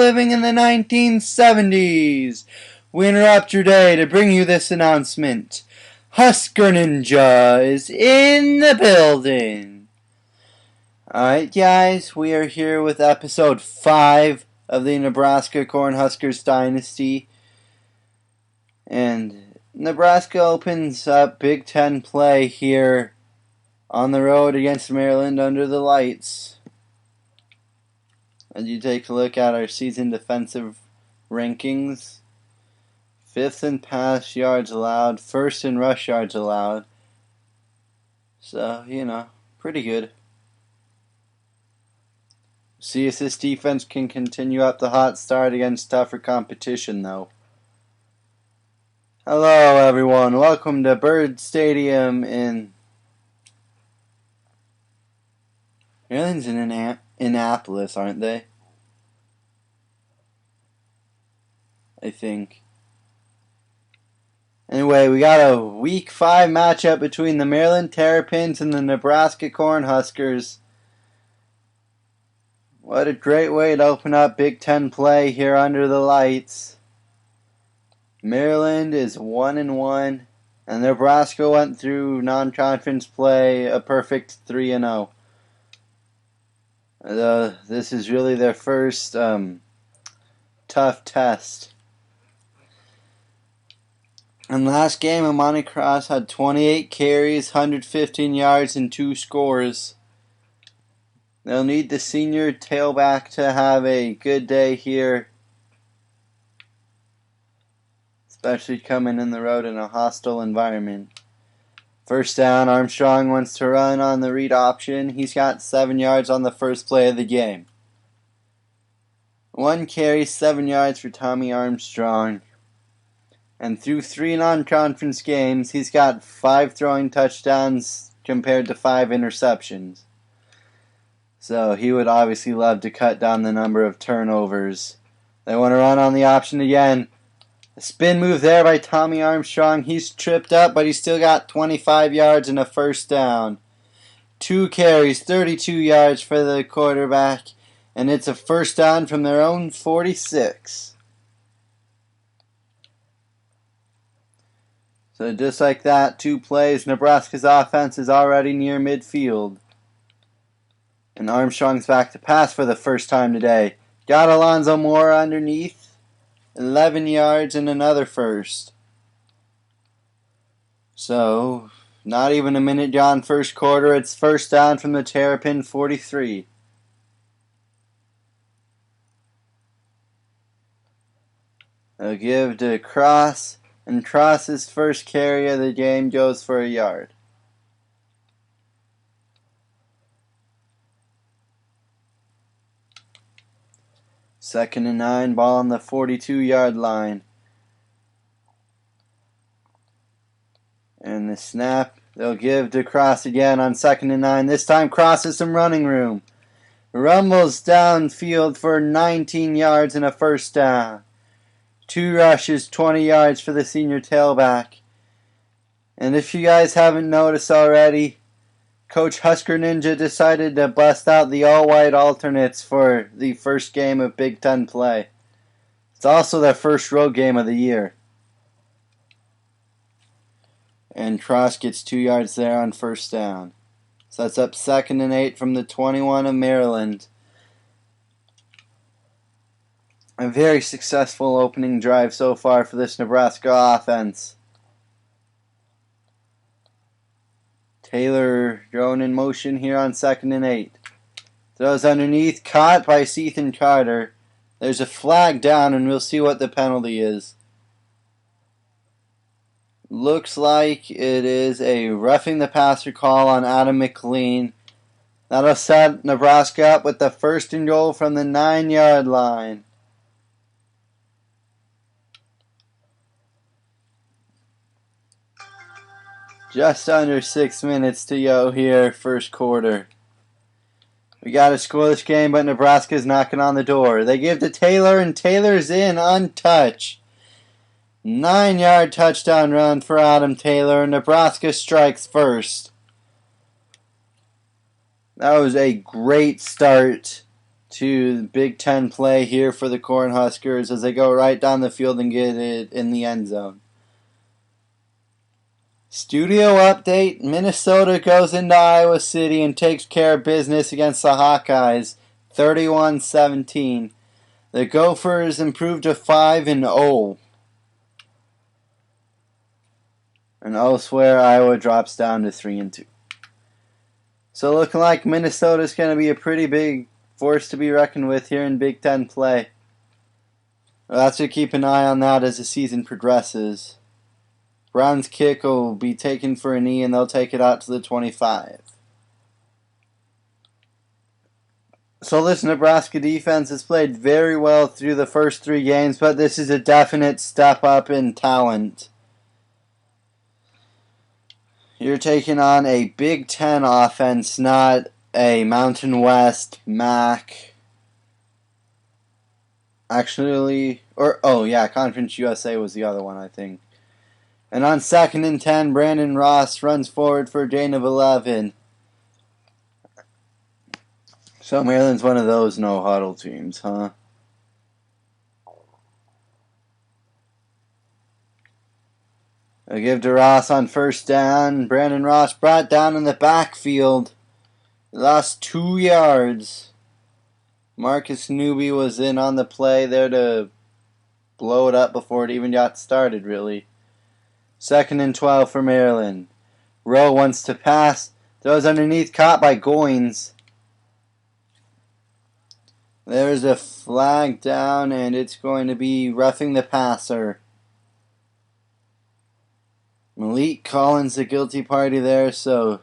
living in the 1970s. We interrupt your day to bring you this announcement. Husker Ninja is in the building. Alright guys, we are here with episode 5 of the Nebraska Cornhuskers Dynasty. And Nebraska opens up Big Ten play here on the road against Maryland under the lights. As you take a look at our season defensive rankings, 5th in pass yards allowed, 1st in rush yards allowed. So, pretty good. See if this defense can continue up the hot start against tougher competition, though. Hello, everyone. Welcome to Bird Stadium in Maryland's in Annapolis, aren't they? I think. Anyway, we got a Week 5 matchup between the Maryland Terrapins and the Nebraska Cornhuskers. What a great way to open up Big Ten play here under the lights. Maryland is 1-1, and Nebraska went through non-conference play a perfect 3-0. This is really their first tough test. In last game, Amani Cross had 28 carries, 115 yards, and 2 scores. They'll need the senior tailback to have a good day here, especially coming in the road in a hostile environment. First down, Armstrong wants to run on the read option. He's got 7 yards on the first play of the game. 1 carry, 7 yards for Tommy Armstrong. And through 3 non-conference games, he's got 5 throwing touchdowns compared to 5 interceptions. So he would obviously love to cut down the number of turnovers. They want to run on the option again. A spin move there by Tommy Armstrong. He's tripped up, but he's still got 25 yards and a first down. 2 carries, 32 yards for the quarterback. And it's a first down from their own 46. So just like that, 2 plays, Nebraska's offense is already near midfield. And Armstrong's back to pass for the first time today. Got Alonzo Moore underneath. 11 yards and another first. So, not even a minute gone first quarter. It's first down from the Terrapin 43. They'll give to Cross, and Cross's first carry of the game goes for a yard. Second and 9, ball on the 42-yard line. And the snap, they'll give to Cross again on 2nd and 9. This time Cross has some running room. Rumbles downfield for 19 yards and a first down. 2 rushes, 20 yards for the senior tailback. And if you guys haven't noticed already, Coach Husker Ninja decided to bust out the all-white alternates for the first game of Big Ten play. It's also their first road game of the year. And Cross gets 2 yards there on first down. So that's up 2nd and 8 from the 21 of Maryland. A very successful opening drive so far for this Nebraska offense. Taylor going in motion here on 2nd and 8. Throws underneath, caught by Ethan Carter. There's a flag down, and we'll see what the penalty is. Looks like it is a roughing the passer call on Adam McLean. That'll set Nebraska up with the 1st and goal from the 9-yard line. Just under 6 minutes to go here, first quarter. We got to score this game, but Nebraska's knocking on the door. They give to Taylor, and Taylor's in untouched. 9-yard touchdown run for Adam Taylor. Nebraska strikes first. That was a great start to Big Ten play here for the Cornhuskers as they go right down the field and get it in the end zone. Studio update, Minnesota goes into Iowa City and takes care of business against the Hawkeyes, 31-17. The Gophers improved to 5-0. And elsewhere, Iowa drops down to 3-2. So looking like Minnesota's going to be a pretty big force to be reckoned with here in Big Ten play. We'll have to keep an eye on that as the season progresses. Brown's kick will be taken for a knee and they'll take it out to the 25. So this Nebraska defense has played very well through the first 3 games, but this is a definite step up in talent. You're taking on a Big Ten offense, not a Mountain West MAC. Conference USA was the other one, I think. And on 2nd and 10, Brandon Ross runs forward for a gain of 11. So Maryland's one of those no-huddle teams, huh? They give to Ross on 1st down. Brandon Ross brought down in the backfield. He lost 2 yards. Marcus Newby was in on the play there to blow it up before it even got started, really. 2nd and 12 for Maryland. Rowe wants to pass. Throws underneath, caught by Goins. There's a flag down, and it's going to be roughing the passer. Malik Collins the guilty party there, so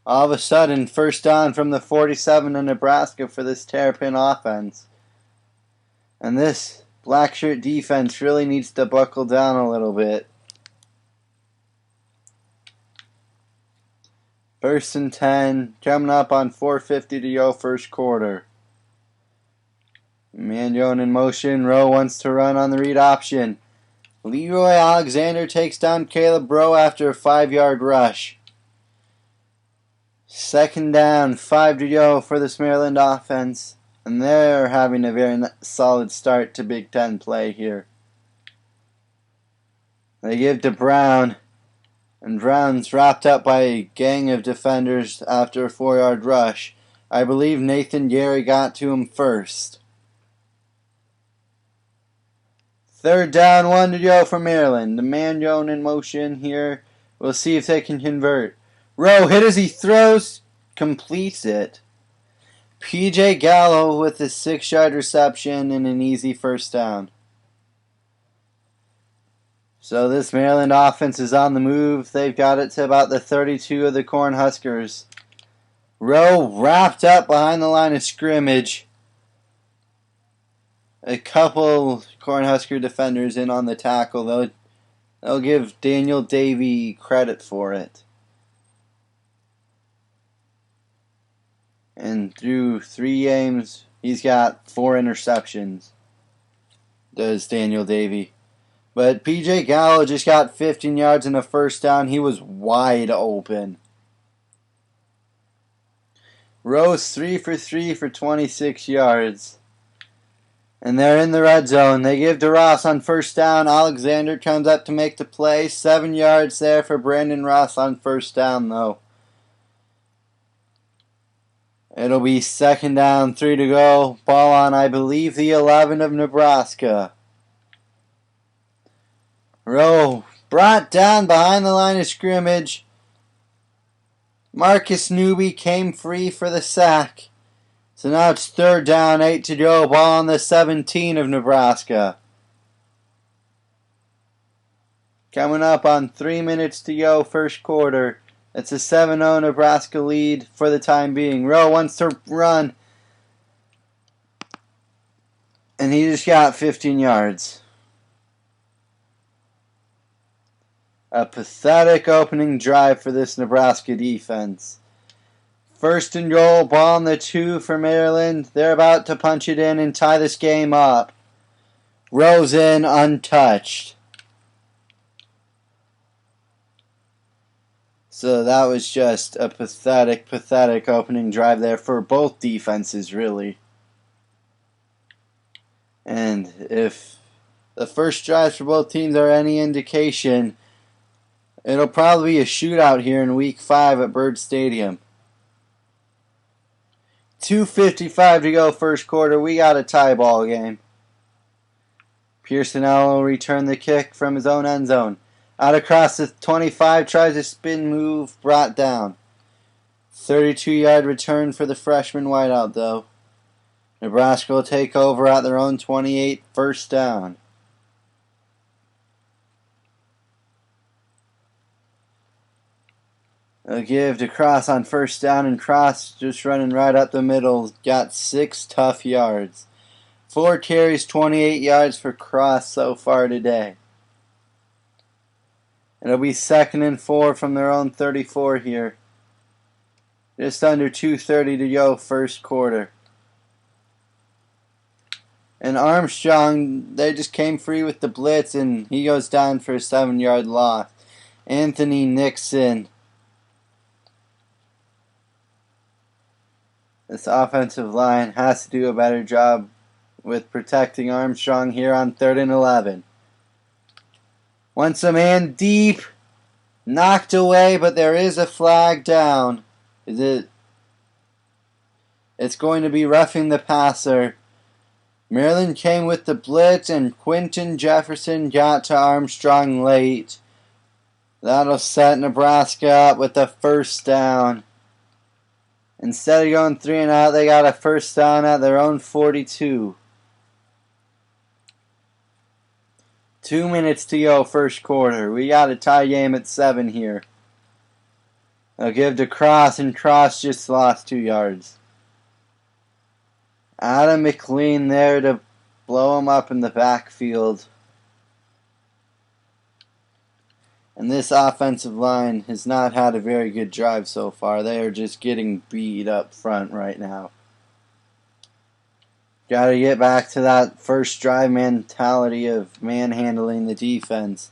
all of a sudden, 1st down from the 47 of Nebraska for this Terrapin offense. And this black shirt defense really needs to buckle down a little bit. 1st and 10, coming up on 4:50 to go, 1st quarter. Mangione in motion. Rowe wants to run on the read option. Leroy Alexander takes down Caleb Rowe after a 5-yard rush. 2nd down, 5 to go for this Maryland offense. And they're having a very solid start to Big Ten play here. They give to Brown. And Brown's wrapped up by a gang of defenders after a 4-yard rush. I believe Nathan Gary got to him first. 3rd down, 1 to go for Maryland. The Mangione in motion here. We'll see if they can convert. Rowe hit as he throws. Completes it. P.J. Gallo with a 6-yard reception and an easy 1st down. So this Maryland offense is on the move. They've got it to about the 32 of the Cornhuskers. Rowe wrapped up behind the line of scrimmage. A couple Cornhusker defenders in on the tackle. They'll give Daniel Davey credit for it. And through 3 games, he's got 4 interceptions. Does Daniel Davey. But P.J. Gallo just got 15 yards and a 1st down. He was wide open. Rose 3 for 3 for 26 yards. And they're in the red zone. They give to Ross on 1st down. Alexander comes up to make the play. 7 yards there for Brandon Ross on 1st down, though. It'll be 2nd down, 3 to go. Ball on, I believe, the 11 of Nebraska. Rowe brought down behind the line of scrimmage. Marcus Newby came free for the sack. So now it's 3rd down, 8 to go. Ball on the 17 of Nebraska. Coming up on 3 minutes to go, 1st quarter. It's a 7-0 Nebraska lead for the time being. Rowe wants to run. And he just got 15 yards. A pathetic opening drive for this Nebraska defense. 1st and goal, ball on the 2 for Maryland. They're about to punch it in and tie this game up. Rowe's in untouched. So that was just a pathetic opening drive there for both defenses, really. And if the first drives for both teams are any indication, it'll probably be a shootout here in Week 5 at Bird Stadium. 2:55 to go first quarter. We got a tie ball game. Pearson will return the kick from his own end zone. Out across the 25, tries a spin move, brought down. 32-yard return for the freshman wideout, though. Nebraska will take over at their own 28, first down. They'll give to Cross on first down, and Cross just running right up the middle. Got 6 tough yards. 4 carries, 28 yards for Cross so far today. It'll be 2nd and 4 from their own 34 here. Just under 2:30 to go first quarter. And Armstrong, they just came free with the blitz, and he goes down for a 7-yard loss. Anthony Nixon. This offensive line has to do a better job with protecting Armstrong here on 3rd and 11. Once a man deep, knocked away, but there is a flag down. It's going to be roughing the passer. Maryland came with the blitz, and Quinton Jefferson got to Armstrong late. That'll set Nebraska up with the first down. Instead of going 3 and out, they got a first down at their own 42. 2 minutes to go first quarter. We got a tie game at 7 here. They'll give to Cross, and Cross just lost 2 yards. Adam McLean there to blow him up in the backfield. And this offensive line has not had a very good drive so far. They are just getting beat up front right now. Got to get back to that first drive mentality of manhandling the defense.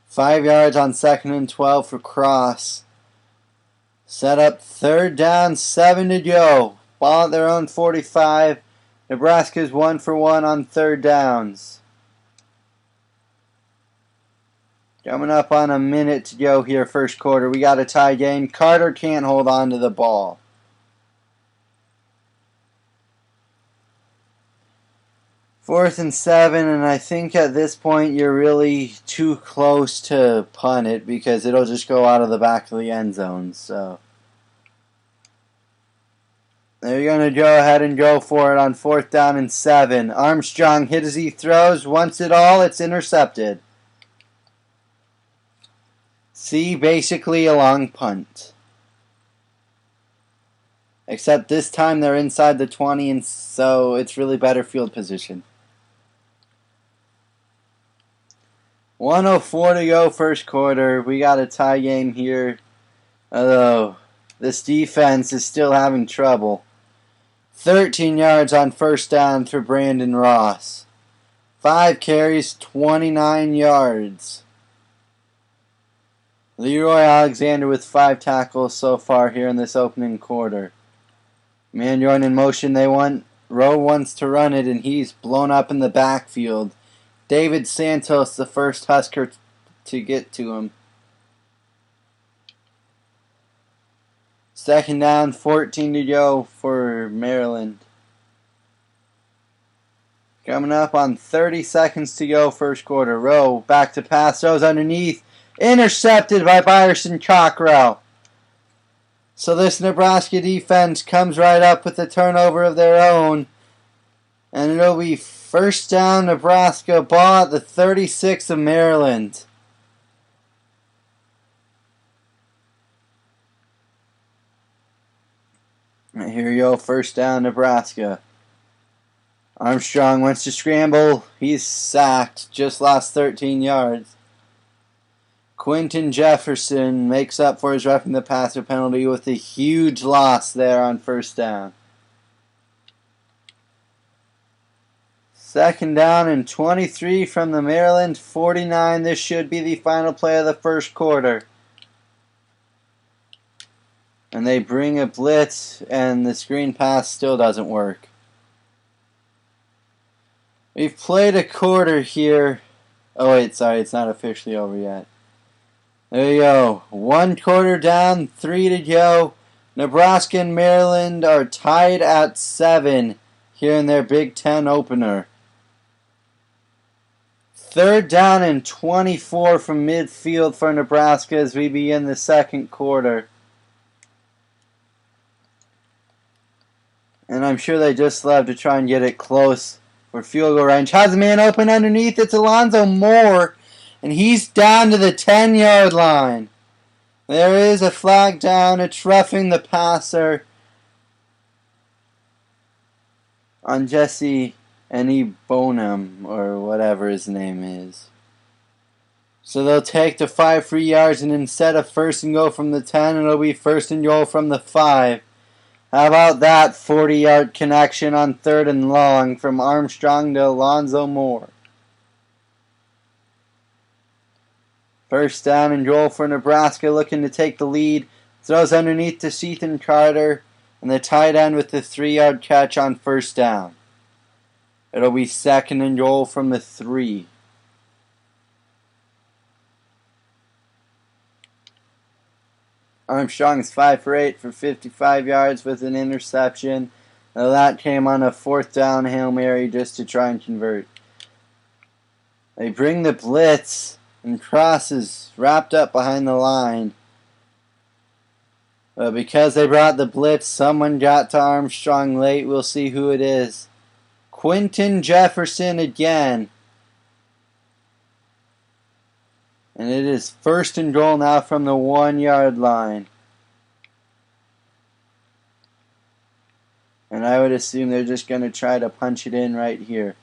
5 yards on 2nd and 12 for Cross. Set up 3rd down, 7 to go. Ball at their own 45. Nebraska's 1 for 1 on 3rd downs. Coming up on a minute to go here first quarter. We got a tie game. Carter can't hold on to the ball. 4th and 7, and I think at this point you're really too close to punt it because it'll just go out of the back of the end zone. So they're going to go ahead and go for it on 4th down and 7. Armstrong hit as he throws. Wants it all. It's intercepted. See, basically a long punt. Except this time they're inside the 20, and so it's really better field position. 1:04 to go first quarter. We got a tie game here. Although this defense is still having trouble. 13 yards on first down for Brandon Ross. 5 carries, 29 yards. Leroy Alexander with 5 tackles so far here in this opening quarter. Man joined in motion. Rowe wants to run it, and he's blown up in the backfield. David Santos, the first Husker to get to him. 2nd down, 14 to go for Maryland. Coming up on 30 seconds to go first quarter. Rowe back to pass. Throws underneath. Intercepted by Byerson Cockrell. So this Nebraska defense comes right up with a turnover of their own. And it'll be first down Nebraska, ball at the 36 of Maryland. Right, here you go, first down Nebraska. Armstrong wants to scramble. He's sacked. Just lost 13 yards. Quinton Jefferson makes up for his roughing the passer penalty with a huge loss there on first down. 2nd down and 23 from the Maryland 49. This should be the final play of the first quarter. And they bring a blitz, and the screen pass still doesn't work. We've played a quarter here. Oh wait, sorry, it's not officially over yet. There you go. 1 quarter down, 3 to go. Nebraska and Maryland are tied at 7 here in their Big Ten opener. 3rd down and 24 from midfield for Nebraska as we begin the second quarter. And I'm sure they just love to try and get it close for field goal range. Has a man open underneath. It's Alonzo Moore. And he's down to the 10-yard line. There is a flag down. It's roughing the passer on Jesse Bonham, or whatever his name is. So they'll take the 5 free yards, and instead of 1st and goal from the 10, it'll be 1st and goal from the 5. How about that 40-yard connection on 3rd and long from Armstrong to Alonzo Moore? 1st down and goal for Nebraska, looking to take the lead. Throws underneath to Ethan Carter, and the tight end with the 3-yard catch on 1st down. It'll be 2nd and goal from the 3. Armstrong's 5 for 8 for 55 yards with an interception. Now that came on a 4th down Hail Mary just to try and convert. They bring the blitz, and Cross is wrapped up behind the line. But because they brought the blitz, someone got to Armstrong late. We'll see who it is. Quinton Jefferson again. And it is 1st and goal now from the 1-yard line. And I would assume they're just going to try to punch it in right here.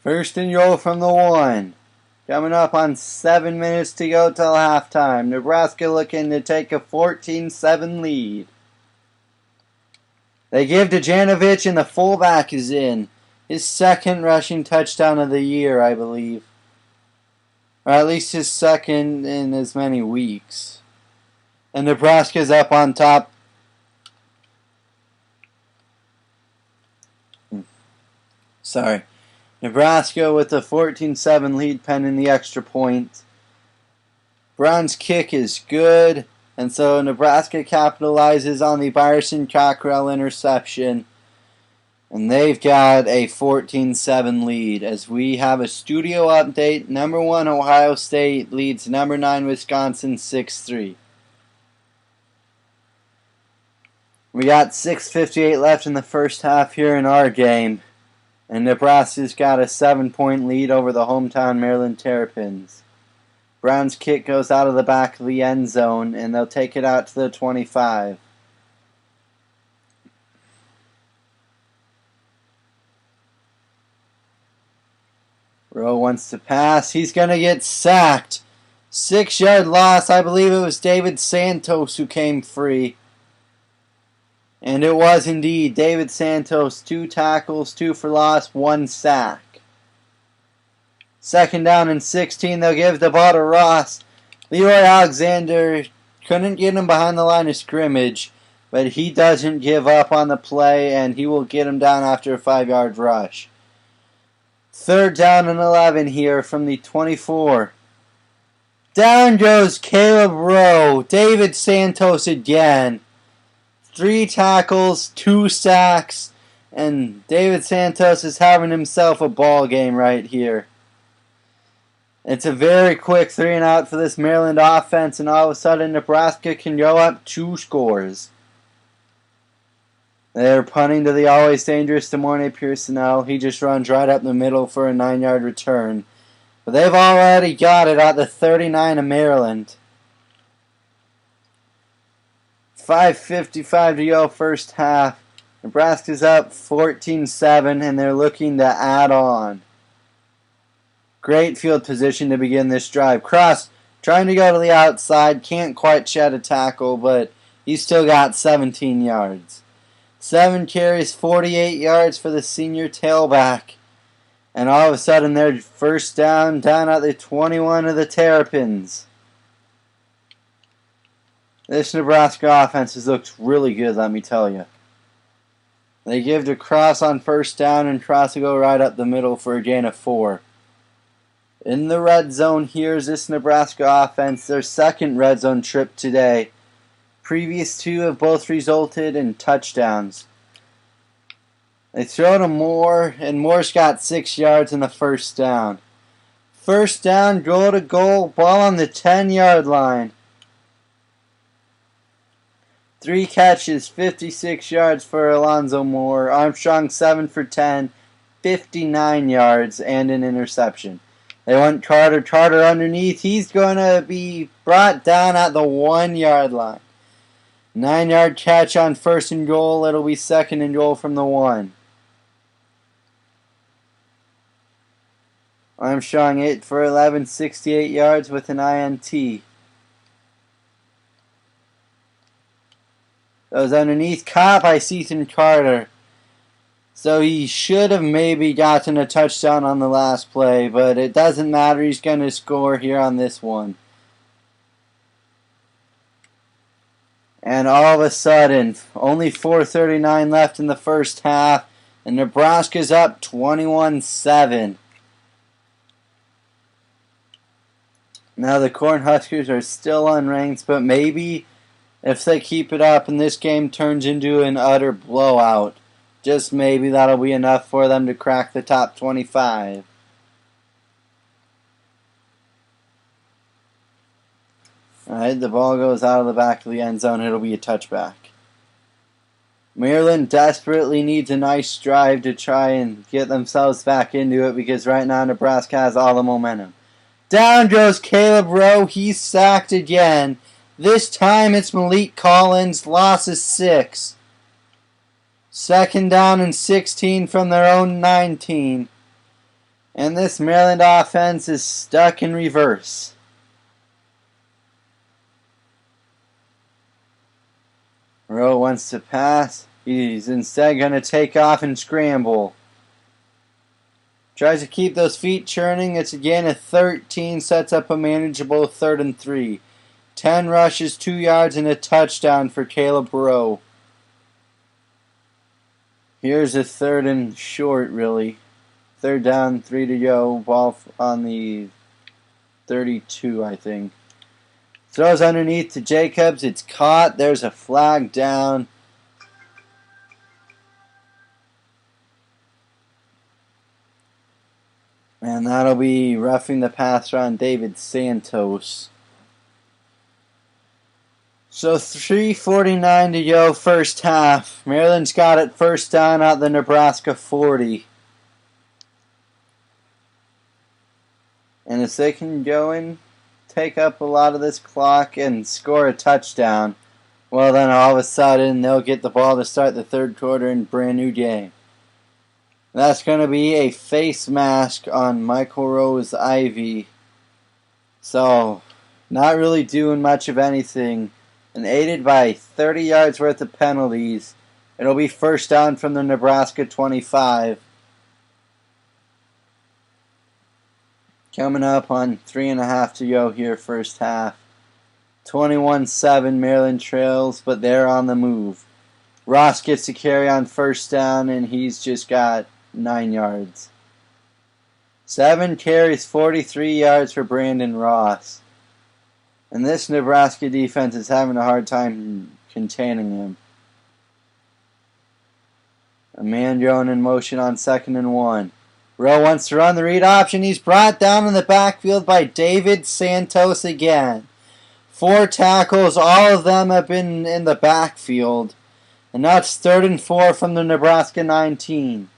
First and goal from the 1. Coming up on 7 minutes to go till halftime. Nebraska looking to take a 14-7 lead. They give to Janovich, and the fullback is in. His 2nd rushing touchdown of the year, I believe. Or at least his 2nd in as many weeks. And Nebraska's up on top. Sorry. Nebraska with a 14-7 lead pending the extra point. Brown's kick is good. And so Nebraska capitalizes on the Byerson Cockrell interception. And they've got a 14-7 lead as we have a studio update. Number 1 Ohio State leads number 9 Wisconsin 6-3. We got 6:58 left in the first half here in our game. And Nebraska's got a 7-point lead over the hometown Maryland Terrapins. Brown's kick goes out of the back of the end zone, and they'll take it out to the 25. Rowe wants to pass. He's going to get sacked. 6-yard loss. I believe it was David Santos who came free. And it was indeed David Santos. 2 tackles, 2 for loss, 1 sack. 2nd down and 16. They'll give the ball to Ross. Leroy Alexander couldn't get him behind the line of scrimmage, but he doesn't give up on the play, and he will get him down after a 5-yard rush. 3rd down and 11 here from the 24. Down goes Caleb Rowe. David Santos again. 3 tackles, 2 sacks, and David Santos is having himself a ball game right here. It's a very quick 3-and-out for this Maryland offense, and all of a sudden Nebraska can go up 2 scores. They're punting to the always dangerous DeMornay Pearsonell. He just runs right up the middle for a 9-yard return. But they've already got it at the 39 of Maryland. 5:55 to go first half. Nebraska's up 14-7, and they're looking to add on. Great field position to begin this drive. Cross trying to go to the outside. Can't quite shed a tackle, but he's still got 17 yards. 7 carries, 48 yards for the senior tailback. And all of a sudden they're 1st down at the 21 of the Terrapins. This Nebraska offense looks really good, let me tell you. They give the cross on first down and cross to go right up the middle for a gain of 4. In the red zone, here's this Nebraska offense, their second red zone trip today. Previous 2 have both resulted in touchdowns. They throw to Moore, and Moore's got 6 yards in the first down. First down, goal to goal, ball on the 10-yard line. 3 catches, 56 yards for Alonzo Moore. Armstrong 7 for 10, 59 yards, and an interception. They want Carter. Carter underneath. He's going to be brought down at the 1-yard line. 9-yard catch on first and goal. It'll be second and goal from the 1. Armstrong 8 for 11, 68 yards with an INT. Those underneath, caught by Ethan Carter. So he should have maybe gotten a touchdown on the last play, but it doesn't matter. He's going to score here on this one. And all of a sudden, only 4:39 left in the first half, and Nebraska's up 21-7. Now the Cornhuskers are still unranked, but maybe if they keep it up and this game turns into an utter blowout, just maybe that'll be enough for them to crack the top 25. Alright, the ball goes out of the back of the end zone. It'll be a touchback. Maryland desperately needs a nice drive to try and get themselves back into it because right now Nebraska has all the momentum. Down goes Caleb Rowe. He's sacked again. This time it's Malik Collins. Loss is 6. Second down and 16 from their own 19. And this Maryland offense is stuck in reverse. Rowe wants to pass. He's instead going to take off and scramble. Tries to keep those feet churning. It's again a 13. Sets up a manageable 3rd and 3. 10 rushes, 2 yards, and a touchdown for Caleb Rowe. Here's a 3rd and short, really. 3rd down, 3 to go. Ball on the 32, I think. Throws underneath to Jacobs. It's caught. There's a flag down. And that'll be roughing the passer on David Santos. So 3:49 to go first half. Maryland's got it first down at the Nebraska 40. And if they can go and take up a lot of this clock and score a touchdown, well then all of a sudden they'll get the ball to start the third quarter in a brand new game. That's going to be a face mask on Michael Rose-Ivy. So, not really doing much of anything. And aided by 30 yards worth of penalties, it'll be first down from the Nebraska 25. Coming up on 3.5 to go here first half. 21-7 Maryland trails, but they're on the move. Ross gets to carry on first down, and he's just got 9 yards. 7 carries, 43 yards for Brandon Ross. And this Nebraska defense is having a hard time containing him. A man going in motion on 2nd and 1. Rowe wants to run the read option. He's brought down in the backfield by David Santos again. 4 tackles, all of them have been in the backfield. And that's 3rd and 4 from the Nebraska 19.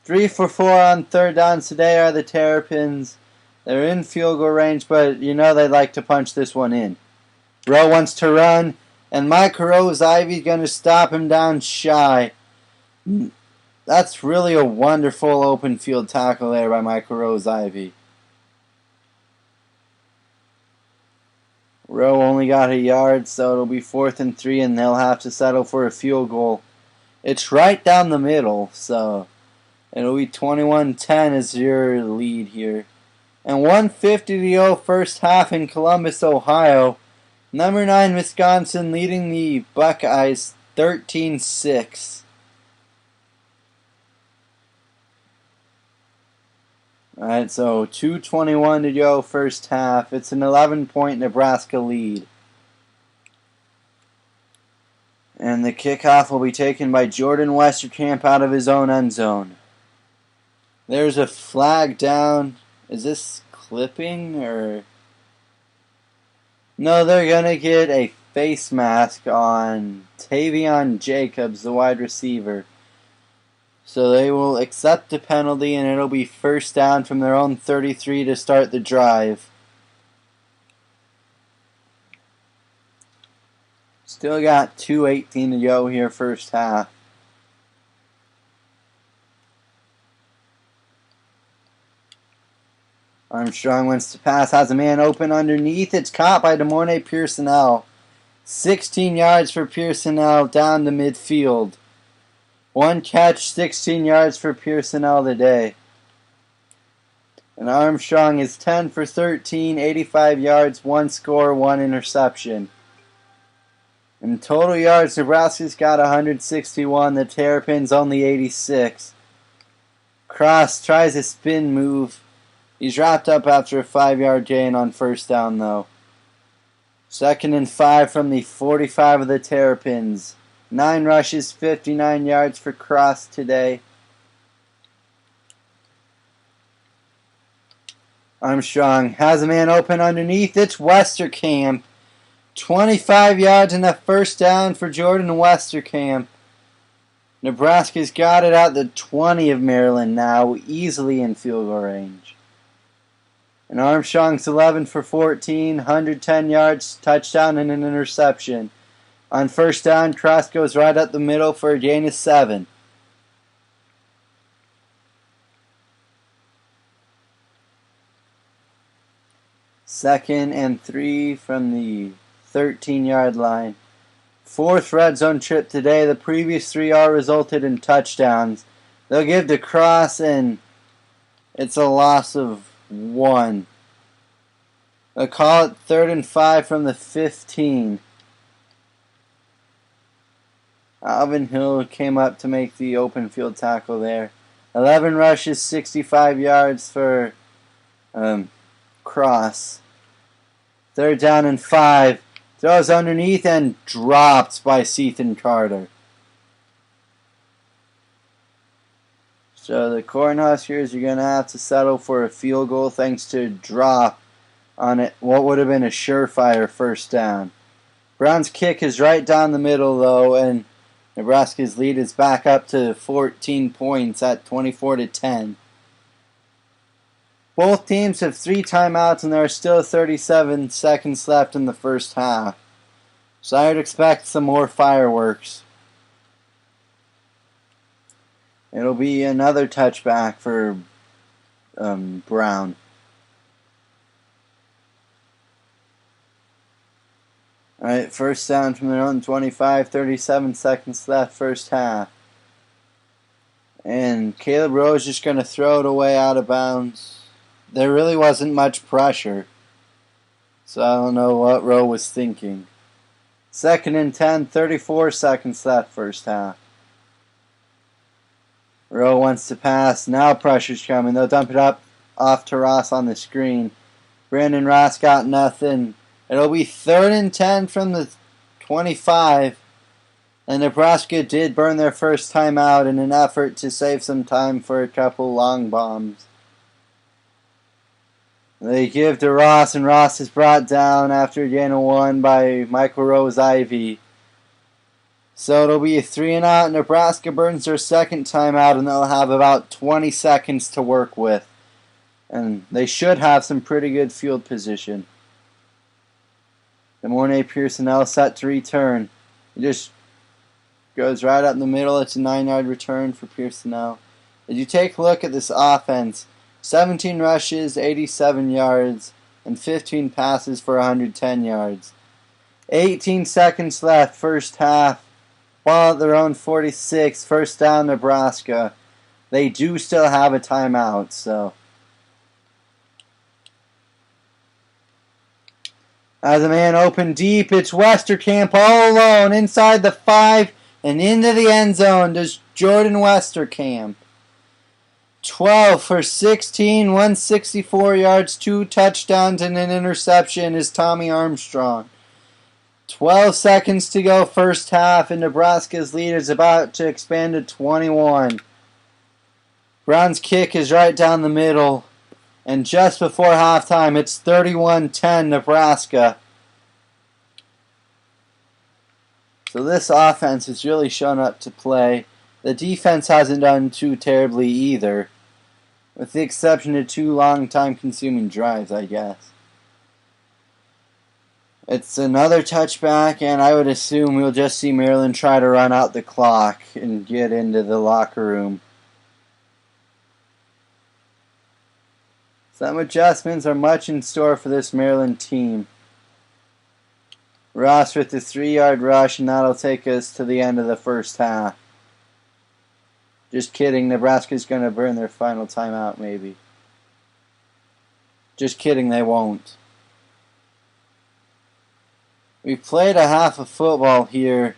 3 for 4 on 3rd downs today are the Terrapins. They're in field goal range, but you know they like to punch this one in. Rowe wants to run, and Mike Rose-Ivy's going to stop him down shy. That's really a wonderful open field tackle there by Mike Rose-Ivy. Rowe only got a yard, so it'll be 4th and 3, and they'll have to settle for a field goal. It's right down the middle, so it'll be 21-10 as your lead here. And 1:50 to go first half in Columbus, Ohio. Number 9, Wisconsin leading the Buckeyes 13-6. Alright, so 2:21 to go first half. It's an 11-point Nebraska lead. And the kickoff will be taken by Jordan Westerkamp out of his own end zone. There's a flag down. Is this clipping or... No, they're going to get a face mask on Tavion Jacobs, the wide receiver. So they will accept the penalty, and it'll be first down from their own 33 to start the drive. Still got 2:18 to go here first half. Armstrong wants to pass, has a man open underneath. It's caught by DeMornay Pearsonell. 16 yards for Pearsonell down the midfield. One catch, 16 yards for Pearsonell today. And Armstrong is 10 for 13, 85 yards, 1 score, 1 interception. In total yards, Nebraska's got 161. The Terrapins only 86. Cross tries a spin move. He's wrapped up after a 5-yard gain on first down, though. 2nd and 5 from the 45 of the Terrapins. 9 rushes, 59 yards for Cross today. Armstrong has a man open underneath. It's Westerkamp. 25 yards and a first down for Jordan Westerkamp. Nebraska's got it at the 20 of Maryland now, easily in field goal range. And Armstrong's 11 for 14, 110 yards, touchdown and an interception. On first down, Cross goes right up the middle for a gain of 7. Second and 3 from the 13-yard line. 4th red zone trip today. The previous 3 all resulted in touchdowns. They'll give to Cross, and it's a loss of 1. They'll call it 3rd and 5 from the 15. Alvin Hill came up to make the open field tackle there. 11 rushes, 65 yards for Cross. 3rd down and 5. Throws underneath and dropped by Sethan Carter. So the Cornhuskers are going to have to settle for a field goal thanks to a drop on it. What would have been a surefire first down. Brown's kick is right down the middle, though, and Nebraska's lead is back up to 14 points at 24-10. Both teams have 3 timeouts, and there are still 37 seconds left in the first half. So I would expect some more fireworks. It'll be another touchback for Brown. Alright, first down from their own 25, 37 seconds left first half. And Caleb Rowe is just going to throw it away out of bounds. There really wasn't much pressure, so I don't know what Rowe was thinking. 2nd and 10, 34 seconds left first half. Rowe wants to pass. Now pressure's coming. They'll dump it up off to Ross on the screen. Brandon Ross got nothing. It'll be 3rd and 10 from the 25. And Nebraska did burn their first timeout in an effort to save some time for a couple long bombs. They give to Ross, and Ross is brought down after a gain of 1 by Michael Rose-Ivy. So it'll be a 3-and-out. Nebraska burns their second timeout, and they'll have about 20 seconds to work with. And they should have some pretty good field position. DeMornay Pearsonell set to return. He just goes right up in the middle. It's a 9-yard return for Pearsonell. As you take a look at this offense, 17 rushes, 87 yards, and 15 passes for 110 yards. 18 seconds left, first half. Ball at their own 46, first down Nebraska. They do still have a timeout, so. As a man open deep, it's Westerkamp all alone inside the 5 and into the end zone does Jordan Westerkamp. 12 for 16, 164 yards, 2 touchdowns, and an interception is Tommy Armstrong. 12 seconds to go first half, and Nebraska's lead is about to expand to 21. Brown's kick is right down the middle, and just before halftime, it's 31-10 Nebraska. So this offense has really shown up to play. The defense hasn't done too terribly either, with the exception of 2 long time-consuming drives, I guess. It's another touchback, and I would assume we'll just see Maryland try to run out the clock and get into the locker room. Some adjustments are much in store for this Maryland team. Ross with the 3-yard rush, and that'll take us to the end of the first half. Just kidding, Nebraska's going to burn their final timeout, maybe. Just kidding, they won't. We've played a half of football here,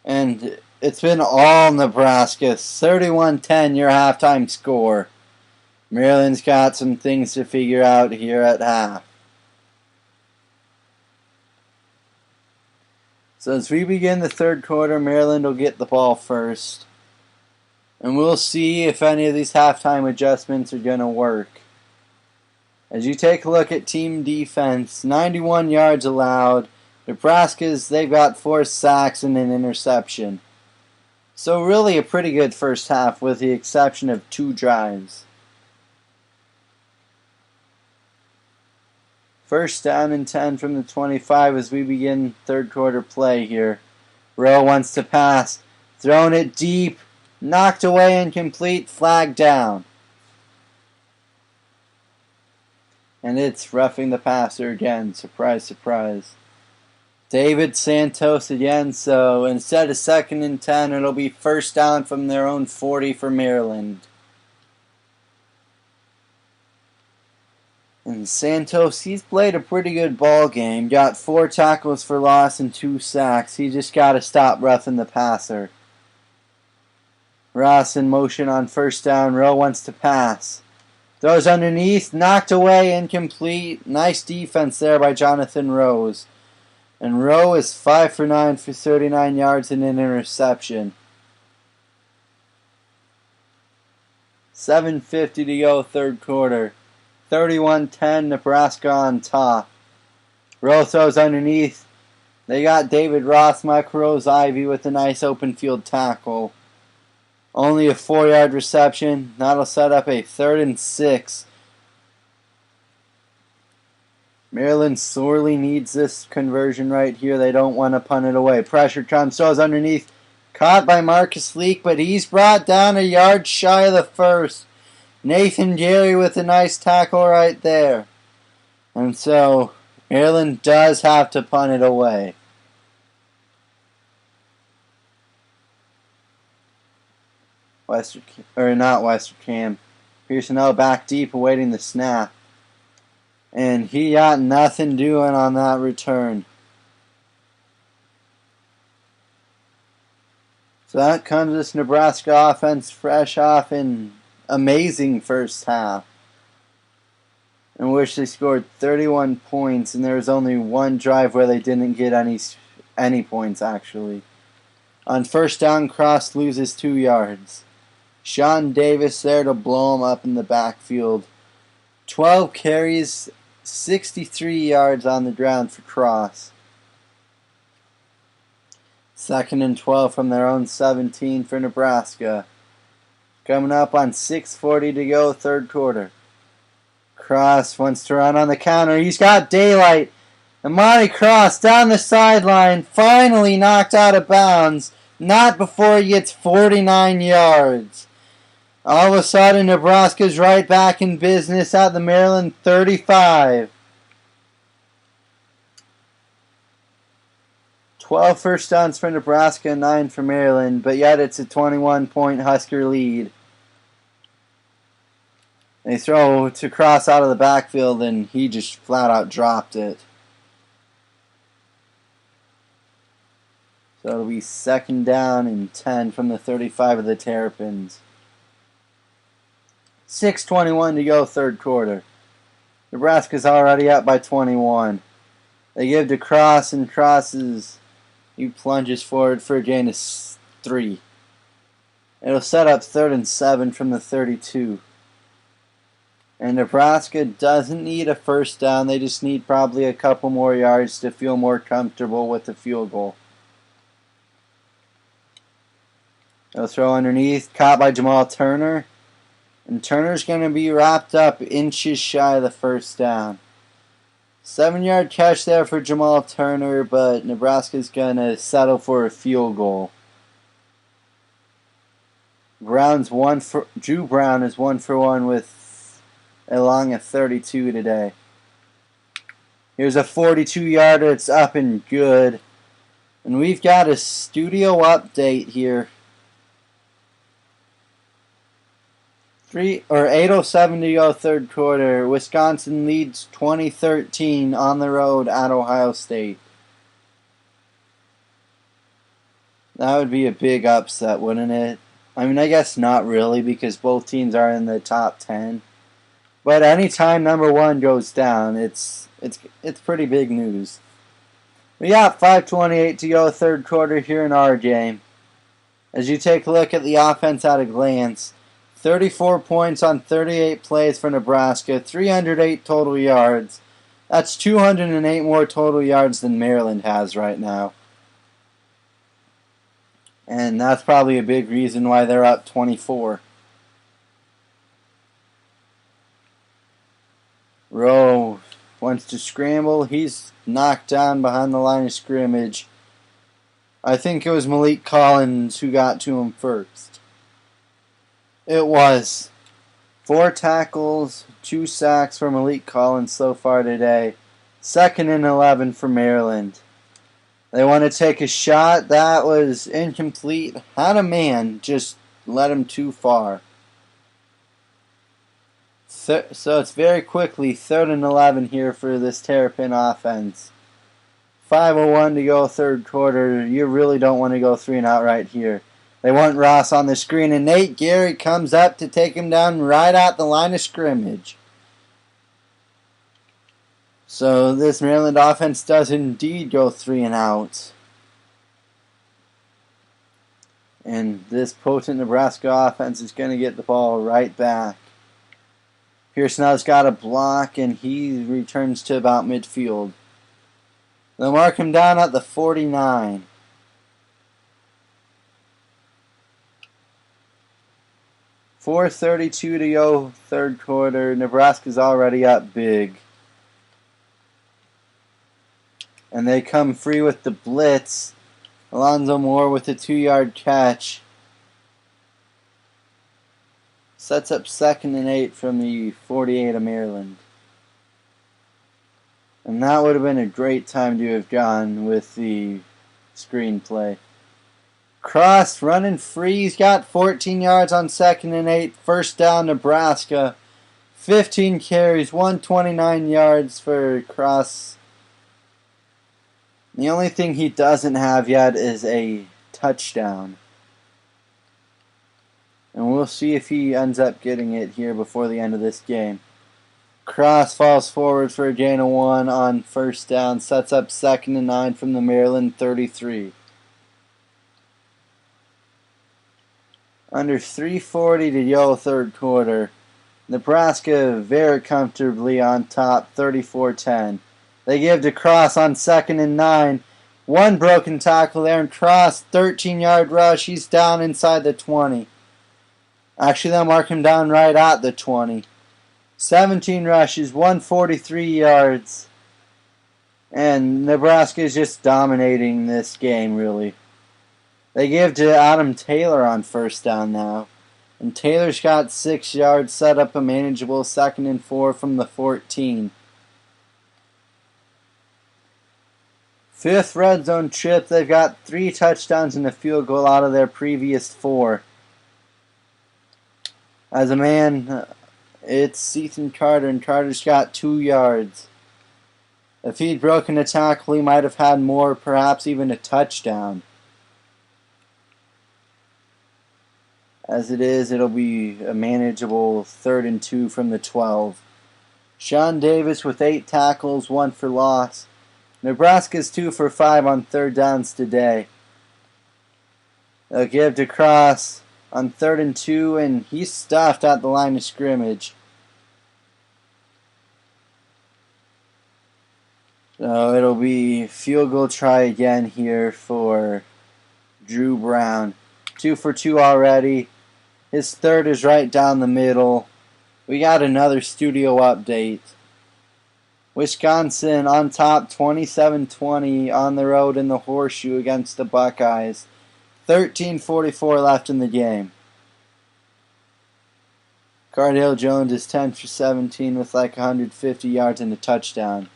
and it's been all Nebraska. 31-10, your halftime score. Maryland's got some things to figure out here at half. So as we begin the third quarter, Maryland will get the ball first. And we'll see if any of these halftime adjustments are going to work. As you take a look at team defense, 91 yards allowed. Nebraska's, they've got 4 sacks and an interception. So really a pretty good first half with the exception of 2 drives. First down and 10 from the 25 as we begin third quarter play here. Rowe wants to pass. Thrown it deep. Knocked away, incomplete, flag down. And it's roughing the passer again. Surprise, surprise. David Santos again, so instead of 2nd and 10, it'll be first down from their own 40 for Maryland. And Santos, he's played a pretty good ball game. Got 4 tackles for loss and 2 sacks. He just got to stop roughing the passer. Ross in motion on first down. Rowe wants to pass. Throws underneath, knocked away, incomplete. Nice defense there by Jonathan Rose. And Rowe is 5 for 9 for 39 yards and an interception. 7:50 to go, third quarter. 31-10, Nebraska on top. Rowe throws underneath. They got David Roth, Mike Rose-Ivy with a nice open field tackle. Only a 4-yard reception. That'll set up a 3rd and 6. Maryland sorely needs this conversion right here. They don't want to punt it away. Pressure comes, throws underneath. Caught by Marcus Leak, but he's brought down a yard shy of the first. Nathan Gary with a nice tackle right there. And so Maryland does have to punt it away. Westerkamp. Pearson back deep awaiting the snap. And he got nothing doing on that return. So that comes this Nebraska offense fresh off an amazing first half, in which they scored 31 points, and there was only one drive where they didn't get any points actually. On first down, Cross loses 2 yards. Sean Davis there to blow him up in the backfield. 12 carries, 63 yards on the ground for Cross. 2nd and 12 from their own 17 for Nebraska. Coming up on 6:40 to go, third quarter. Cross wants to run on the counter. He's got daylight. Amani Cross down the sideline, finally knocked out of bounds. Not before he gets 49 yards. All of a sudden, Nebraska's right back in business at the Maryland 35. 12 first downs for Nebraska, 9 for Maryland, but yet it's a 21-point Husker lead. They throw to Cross out of the backfield, and he just flat out dropped it. So it'll be 2nd down and 10 from the 35 of the Terrapins. 6:21 to go, 3rd quarter. Nebraska's already up by 21. They give to Cross, and he plunges forward for a gain of 3. It'll set up 3rd and 7 from the 32. And Nebraska doesn't need a 1st down. They just need probably a couple more yards to feel more comfortable with the field goal. They'll throw underneath, caught by Jamal Turner. And Turner's going to be wrapped up inches shy of the 1st down. 7-yard catch there for Jamal Turner, but Nebraska's going to settle for a field goal. Drew Brown is 1 for 1 with along a 32 today. Here's a 42-yarder. It's up and good. And we've got a studio update here. 8:07 to go, 3rd quarter. Wisconsin leads 20-13 on the road at Ohio State. That would be a big upset, wouldn't it? I mean, I guess not really, because both teams are in the top 10. But anytime number 1 goes down, it's pretty big news. We got 5:28 to go, 3rd quarter here in our game. As you take a look at the offense at a glance, 34 points on 38 plays for Nebraska, 308 total yards. That's 208 more total yards than Maryland has right now. And that's probably a big reason why they're up 24. Rowe wants to scramble. He's knocked down behind the line of scrimmage. I think it was Malik Collins who got to him first. It was 4 tackles, 2 sacks for Malik Collins so far today. 2nd and 11 for Maryland. They want to take a shot. That was incomplete. Had a man, just led him too far. So it's very quickly 3rd and 11 here for this Terrapin offense. 5:01 to go, 3rd quarter. You really don't want to go 3 and out right here. They want Ross on the screen, and Nate Gary comes up to take him down right at the line of scrimmage. So this Maryland offense does indeed go 3 and out. And this potent Nebraska offense is going to get the ball right back. Pearson's got a block, and he returns to about midfield. They'll mark him down at the 49. .432 to go, 3rd quarter. Nebraska's already up big. And they come free with the blitz. Alonzo Moore with a 2-yard catch. Sets up 2nd and 8 from the 48 of Maryland. And that would have been a great time to have gone with the screenplay. Cross running free. He's got 14 yards on 2nd and 8. 1st down, Nebraska. 15 carries, 129 yards for Cross. The only thing he doesn't have yet is a touchdown. And we'll see if he ends up getting it here before the end of this game. Cross falls forward for a gain of 1 on 1st down. Sets up 2nd and 9 from the Maryland 33. Under 3:40 to go, 3rd quarter. Nebraska very comfortably on top, 34-10. They give to Cross on 2nd and 9. 1 broken tackle there, and Cross, 13-yard rush. He's down inside the 20. Actually, they'll mark him down right at the 20. 17 rushes, 143 yards. And Nebraska is just dominating this game, really. They give to Adam Taylor on 1st down now. And Taylor's got 6 yards, set up a manageable 2nd and 4 from the 14. 5th red zone trip. They've got 3 touchdowns and a field goal out of their previous 4. As a man, it's Ethan Carter, and Carter's got 2 yards. If he'd broken a tackle, he might have had more, perhaps even a touchdown. As it is, it'll be a manageable 3rd and 2 from the 12. Sean Davis with 8 tackles, 1 for loss. Nebraska's 2 for 5 on 3rd downs today. They'll give to Cross on 3rd and 2, and he's stuffed at the line of scrimmage. So it'll be field goal try again here for Drew Brown. 2 for 2 already. His 3rd is right down the middle. We got another studio update. Wisconsin on top 27-20 on the road in the Horseshoe against the Buckeyes. 13:44 left in the game. Cardale Jones is 10 for 17 with like 150 yards and a touchdown.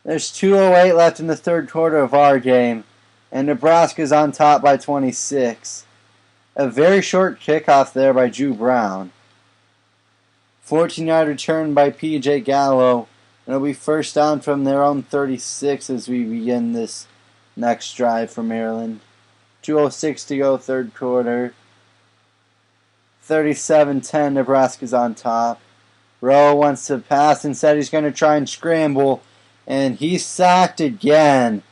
There's 2:08 left in the 3rd quarter of our game, and Nebraska's on top by 26. A very short kickoff there by Drew Brown. 14-yard return by P.J. Gallo. It'll be first down from their own 36 as we begin this next drive for Maryland. 2:06 to go, 3rd quarter. 37-10, Nebraska's on top. Rowe wants to pass. Instead, he's going to try and scramble, and he's sacked again.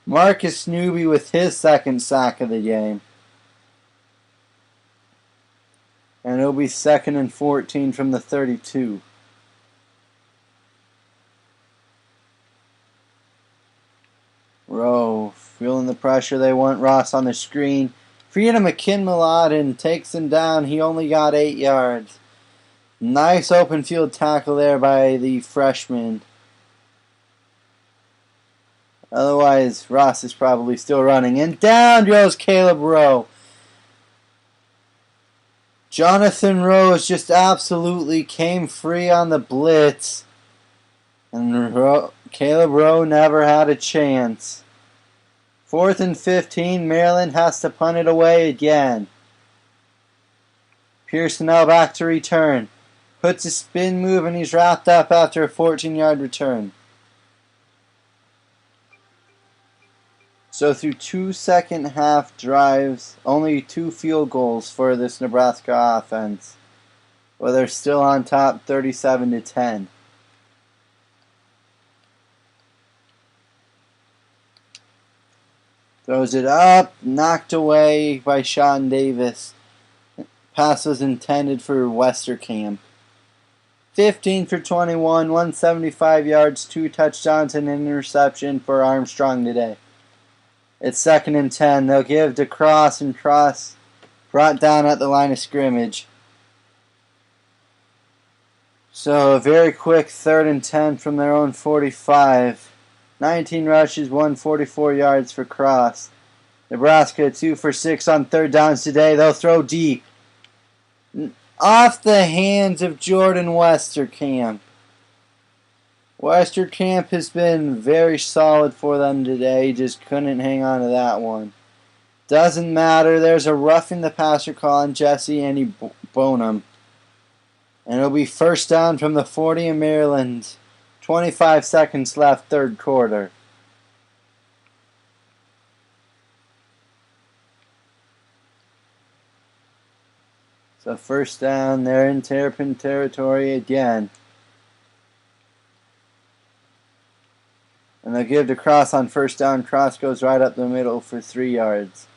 Marcus Newby with his 2nd sack of the game. And it'll be 2nd and 14 from the 32. Rowe feeling the pressure. They want Ross on the screen. Freedom McKinmillan takes him down. He only got 8 yards. Nice open field tackle there by the freshman. Otherwise, Ross is probably still running. And down goes Caleb Rowe. Jonathan Rose just absolutely came free on the blitz. And Caleb Rowe never had a chance. 4th and 15, Maryland has to punt it away again. Pearson now back to return. Puts a spin move and he's wrapped up after a 14-yard return. So through 2 second-half drives, only 2 field goals for this Nebraska offense. Well, they're still on top 37-10. Throws it up, knocked away by Sean Davis. Pass was intended for Westerkamp. 15 for 21, 175 yards, 2 touchdowns and an interception for Armstrong today. It's 2nd and 10. They'll give to Cross, and Cross brought down at the line of scrimmage. So a very quick 3rd and 10 from their own 45. 19 rushes, 144 yards for Cross. Nebraska 2 for 6 on 3rd downs today. They'll throw deep. Off the hands of Jordan Westerkamp. Westerkamp has been very solid for them today. Just couldn't hang on to that one. Doesn't matter. There's a roughing the passer call on Jesse Andy Bonham. And it'll be first down from the 40 in Maryland. 25 seconds left, 3rd quarter. So first down, they're in Terrapin territory again. And they'll give to Cross on first down. Cross goes right up the middle for 3 yards.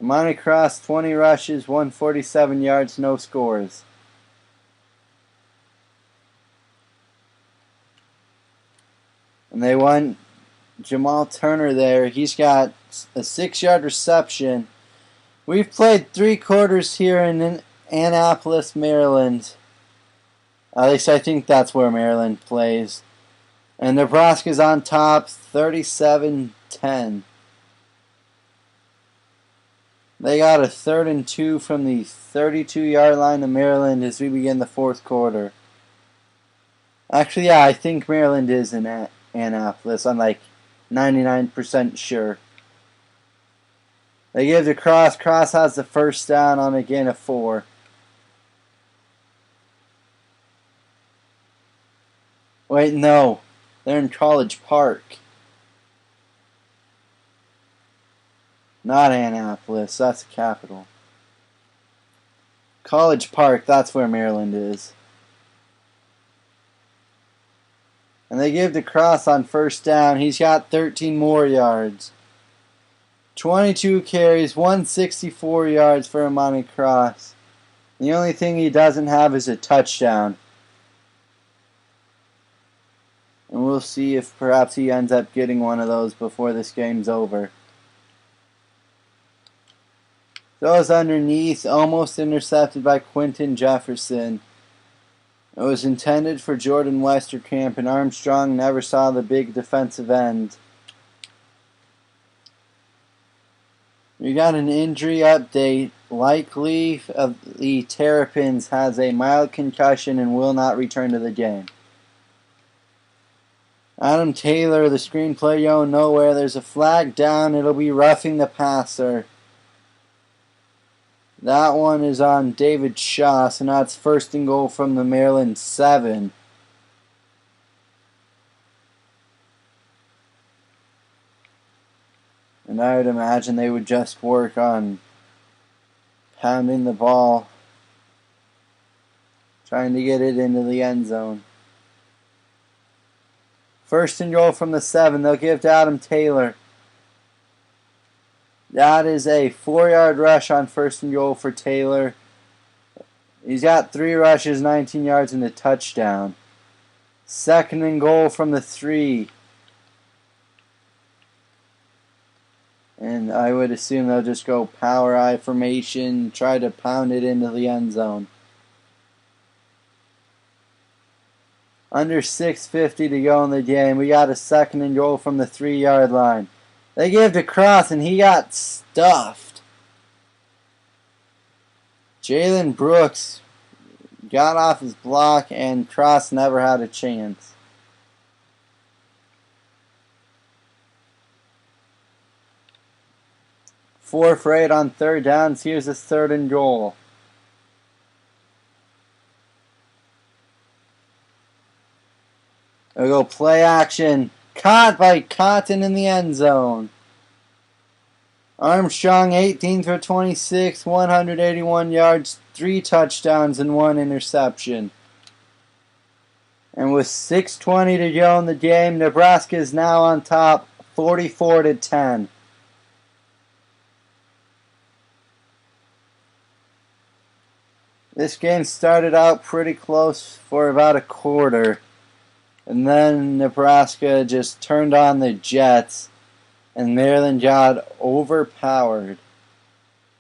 Amani Cross, 20 rushes, 147 yards, no scores. And they want Jamal Turner there. He's got a 6-yard reception. We've played 3 quarters here in Annapolis, Maryland. At least I think that's where Maryland plays. And Nebraska's on top, 37-10. They got a 3rd and 2 from the 32-yard line of Maryland as we begin the 4th quarter. Actually, yeah, I think Maryland is in Annapolis. I'm like 99% sure. They give to Cross. Cross has the first down on a gain of 4. Wait, no. They're in College Park. Not Annapolis, that's the capital. College Park, that's where Maryland is. And they give to Cross on first down. He's got 13 more yards. 22 carries, 164 yards for Amani Cross. The only thing he doesn't have is a touchdown. And we'll see if perhaps he ends up getting one of those before this game's over. Throws underneath, almost intercepted by Quentin Jefferson. It was intended for Jordan Westerkamp, and Armstrong never saw the big defensive end. We got an injury update. Likely of the Terrapins has a mild concussion and will not return to the game. Adam Taylor, the screenplay going nowhere. There's a flag down. It'll be roughing the passer. That one is on David Shaw, so now it's 1st and goal from the Maryland 7. And I would imagine they would just work on pounding the ball, trying to get it into the end zone. 1st and goal from the 7. They'll give to Adam Taylor. That is a 4-yard rush on 1st and goal for Taylor. He's got 3 rushes, 19 yards, and a touchdown. 2nd and goal from the 3. And I would assume they'll just go power I formation, try to pound it into the end zone. Under 6:50 to go in the game. We got a 2nd and goal from the 3-yard line. They gave to Cross, and he got stuffed. Jalen Brooks got off his block, and Cross never had a chance. Four for 8 on 3rd downs. Here's a 3rd and goal. They'll go play action. Caught by Cotton in the end zone. Armstrong 18 for 26, 181 yards, 3 touchdowns, and 1 interception. And with 6:20 to go in the game, Nebraska is now on top, 44-10. This game started out pretty close for about a quarter. And then Nebraska just turned on the jets, and Maryland got overpowered.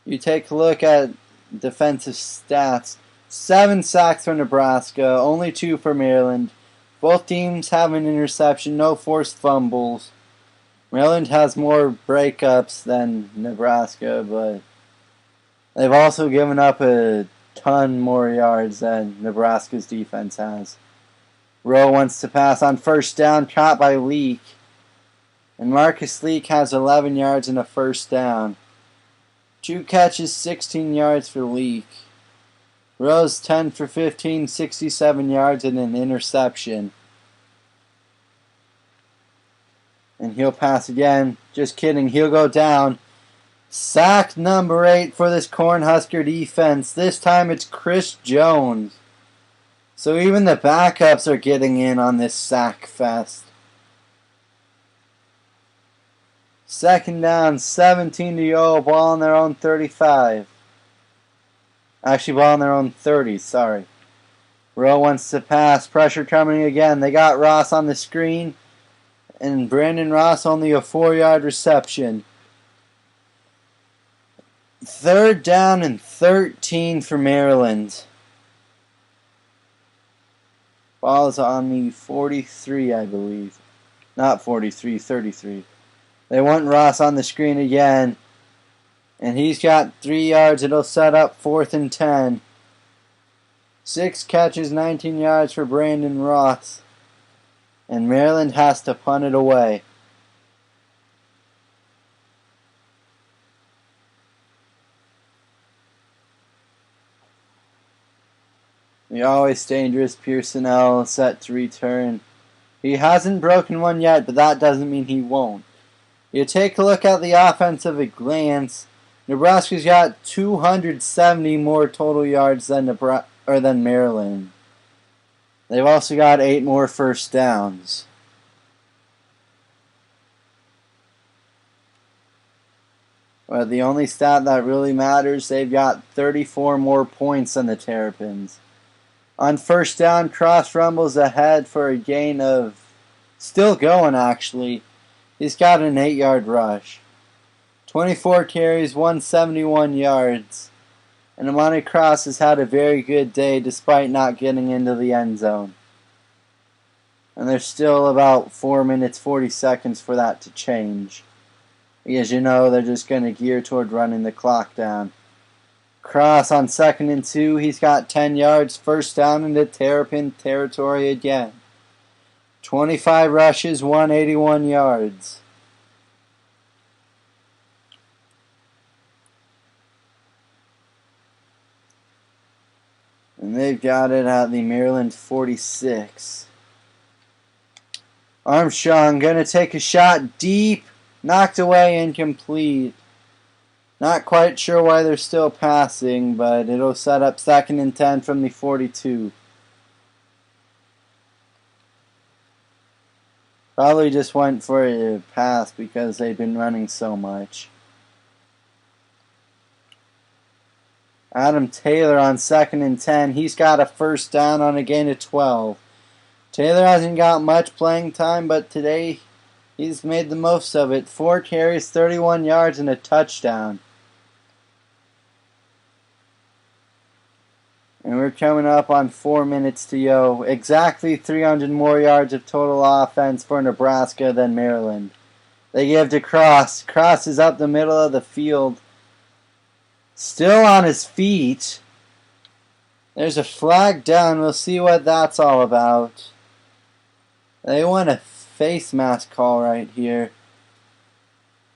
You take a look at defensive stats. 7 sacks for Nebraska, only 2 for Maryland. Both teams have an interception, no forced fumbles. Maryland has more breakups than Nebraska, but they've also given up a ton more yards than Nebraska's defense has. Rowe wants to pass on 1st down, caught by Leak. And Marcus Leak has 11 yards and a 1st down. 2 catches, 16 yards for Leak. Rowe's 10 for 15, 67 yards and an interception. And he'll pass again. Just kidding, he'll go down. Sack number 8 for this Cornhusker defense. This time it's Chris Jones. So even the backups are getting in on this sack fest. 2nd down, 17 to go, ball on their own 35. Actually, ball on their own 30, sorry. Rowe wants to pass, pressure coming again. They got Ross on the screen, and Brandon Ross only a 4-yard reception. 3rd down and 13 for Maryland. Ball is on the 43, I believe. Not 43, 33. They want Ross on the screen again. And he's got 3 yards. It'll set up 4th and 10. 6 catches, 19 yards for Brandon Ross. And Maryland has to punt it away. The always dangerous Pearson L set to return. He hasn't broken one yet, but that doesn't mean he won't. You take a look at the offense at a glance. Nebraska's got 270 more total yards than Maryland. They've also got 8 more first downs. But the only stat that really matters, they've got 34 more points than the Terrapins. On first down, Cross rumbles ahead for a gain of, still going actually. He's got an 8-yard rush. 24 carries, 171 yards. And Amani Cross has had a very good day despite not getting into the end zone. And there's still about 4 minutes, 40 seconds for that to change. Because you know they're just going to gear toward running the clock down. Cross on 2nd and 2. He's got 10 yards. First down into Terrapin territory again. 25 rushes, 181 yards. And they've got it at the Maryland 46. Armstrong going to take a shot deep. Knocked away, incomplete. Not quite sure why they're still passing, but it'll set up 2nd and 10 from the 42. Probably just went for a pass because they've been running so much. Adam Taylor on 2nd and 10. He's got a first down on a gain of 12. Taylor hasn't got much playing time, but today he's made the most of it. 4 carries, 31 yards, and a touchdown. And we're coming up on 4 minutes to go. Exactly 300 more yards of total offense for Nebraska than Maryland. They give to Cross. Cross is up the middle of the field. Still on his feet. There's a flag down. We'll see what that's all about. They want a face mask call right here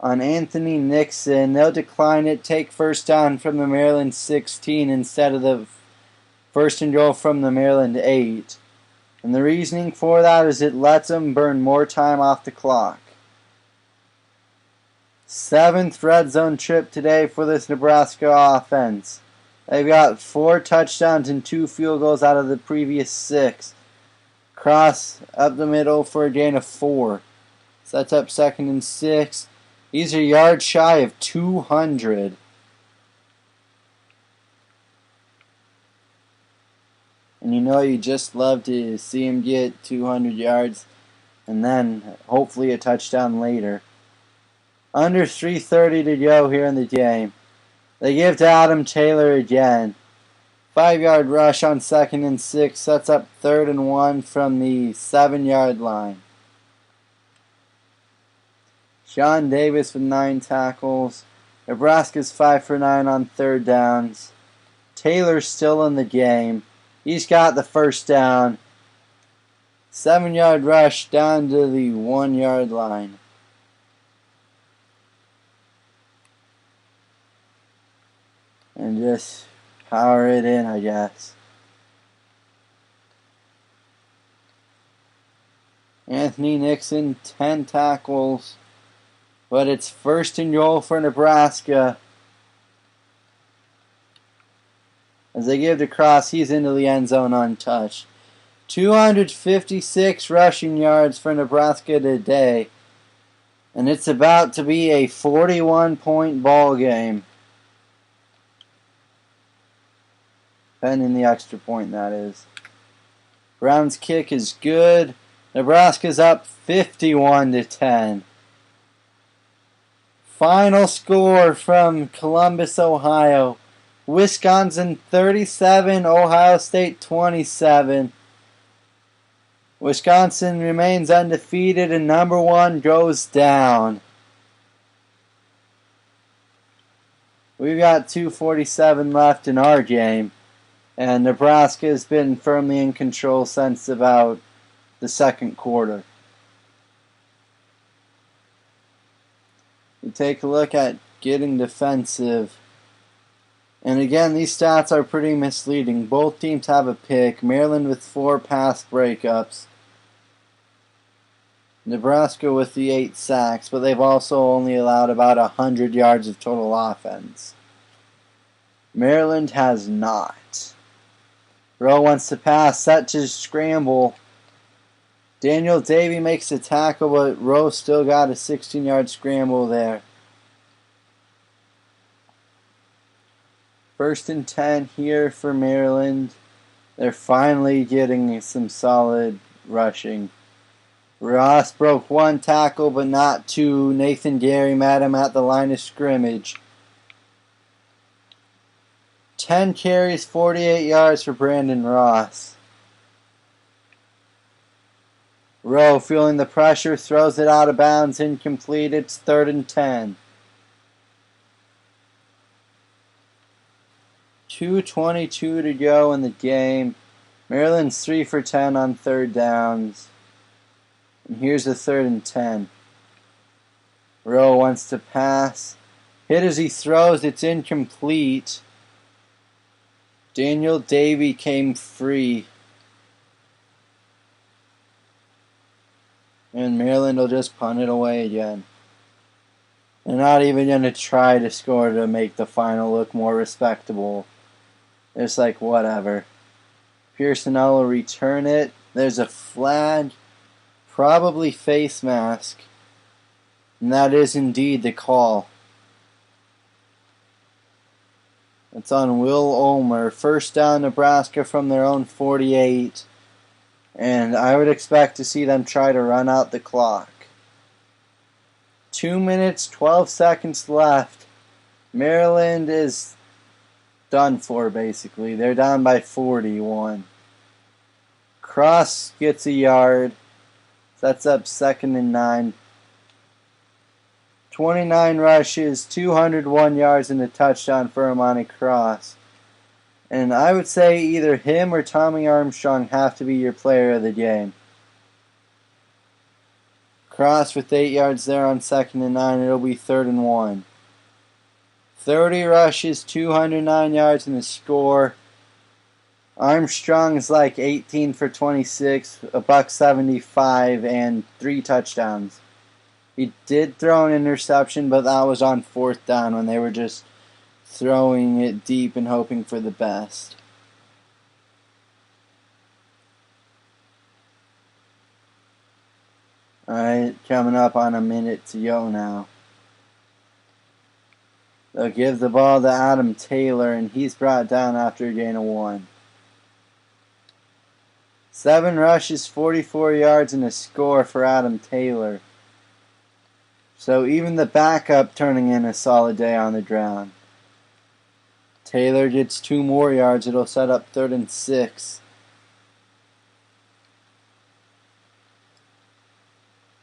on Anthony Nixon. They'll decline it. Take first down from the Maryland 16 instead of the first and goal from the Maryland 8. And the reasoning for that is it lets them burn more time off the clock. 7th red zone trip today for this Nebraska offense. They've got 4 touchdowns and 2 field goals out of the previous 6. Cross up the middle for a gain of 4. Sets up 2nd and 6. He's a yard shy of 200. And you know you just love to see him get 200 yards and then hopefully a touchdown later. Under 3:30 to go here in the game. They give to Adam Taylor again. 5-yard rush on 2nd and 6. Sets up 3rd and 1 from the 7-yard line. Sean Davis with 9 tackles. Nebraska's 5 for 9 on 3rd downs. Taylor's still in the game. He's got the first down. 7-yard rush down to the 1-yard line. And just power it in, I guess. Anthony Nixon, 10 tackles. But it's 1st and goal for Nebraska. As they give to Cross, he's into the end zone untouched. 256 rushing yards for Nebraska today. And it's about to be a 41-point ball game. Pending the extra point, that is. Brown's kick is good. Nebraska's up 51-10. Final score from Columbus, Ohio. Wisconsin 37, Ohio State 27. Wisconsin remains undefeated and number 1 goes down. We've got 2:47 left in our game. And Nebraska has been firmly in control since about the 2nd quarter. You take a look at getting defensive. And again, these stats are pretty misleading. Both teams have a pick. Maryland with 4 pass breakups. Nebraska with the 8 sacks, but they've also only allowed about 100 yards of total offense. Maryland has not. Rowe wants to pass, set to scramble. Daniel Davey makes the tackle, but Rowe still got a 16-yard scramble there. 1st and 10 here for Maryland. They're finally getting some solid rushing. Ross broke 1 tackle, but not 2. Nathan Gary met him at the line of scrimmage. 10 carries, 48 yards for Brandon Ross. Rowe, feeling the pressure, throws it out of bounds, incomplete. It's 3rd and 10. 2:22 to go in the game. Maryland's 3 for 10 on 3rd downs. And here's the 3rd and 10. Rowe wants to pass. Hit as he throws, it's incomplete. Daniel Davey came free. And Maryland will just punt it away again. They're not even going to try to score to make the final look more respectable. It's like, whatever. Pearsonell will return it. There's a flag. Probably face mask. And that is indeed the call. It's on Will Ulmer. 1st down Nebraska from their own 48. And I would expect to see them try to run out the clock. 2 minutes, 12 seconds left. Maryland is done for, basically. They're down by 41. Cross gets a yard. That's up 2nd and 9. 29 rushes, 201 yards, and a touchdown for Amani Cross. And I would say either him or Tommy Armstrong have to be your player of the game. Cross with 8 yards there on 2nd and 9. It'll be 3rd and 1. 30 rushes, 209 yards, and a score. Armstrong is like 18 for 26, $175, and 3 touchdowns. He did throw an interception, but that was on 4th down when they were just throwing it deep and hoping for the best. Alright, coming up on a minute to go now. They'll give the ball to Adam Taylor, and he's brought down after a gain of 1. 7 rushes, 44 yards, and a score for Adam Taylor. So even the backup turning in a solid day on the ground. Taylor gets 2 more yards. It'll set up 3rd and 6.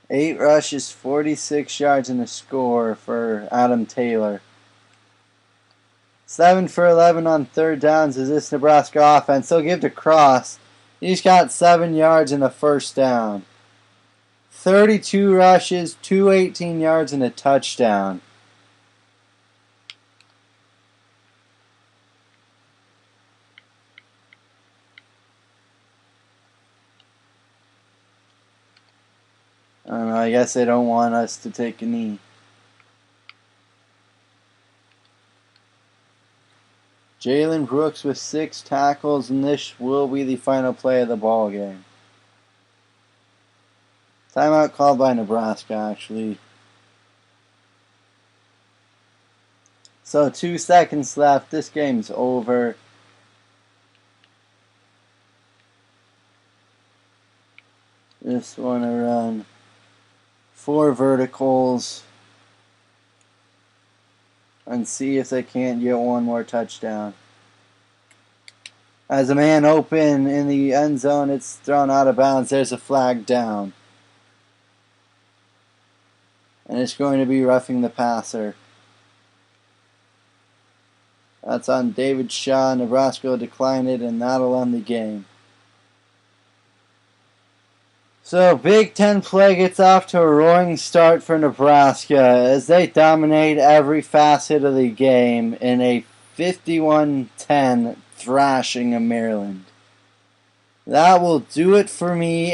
8 rushes, 46 yards, and a score for Adam Taylor. 7 for 11 on 3rd downs is this Nebraska offense. They'll give to Cross. He's got 7 yards and a 1st down. 32 rushes, 218 yards, and a touchdown. I don't know, I guess they don't want us to take a knee. Jalen Brooks with 6 tackles, and this will be the final play of the ball game. Timeout called by Nebraska, actually. So 2 seconds left. This game's over. Just want to run 4 verticals and see if they can't get 1 more touchdown. As a man open in the end zone, it's thrown out of bounds. There's a flag down. And it's going to be roughing the passer. That's on David Shaw. Nebraska will decline it, and that'll end the game. So Big Ten play gets off to a roaring start for Nebraska as they dominate every facet of the game in a 51-10 thrashing of Maryland. That will do it for me.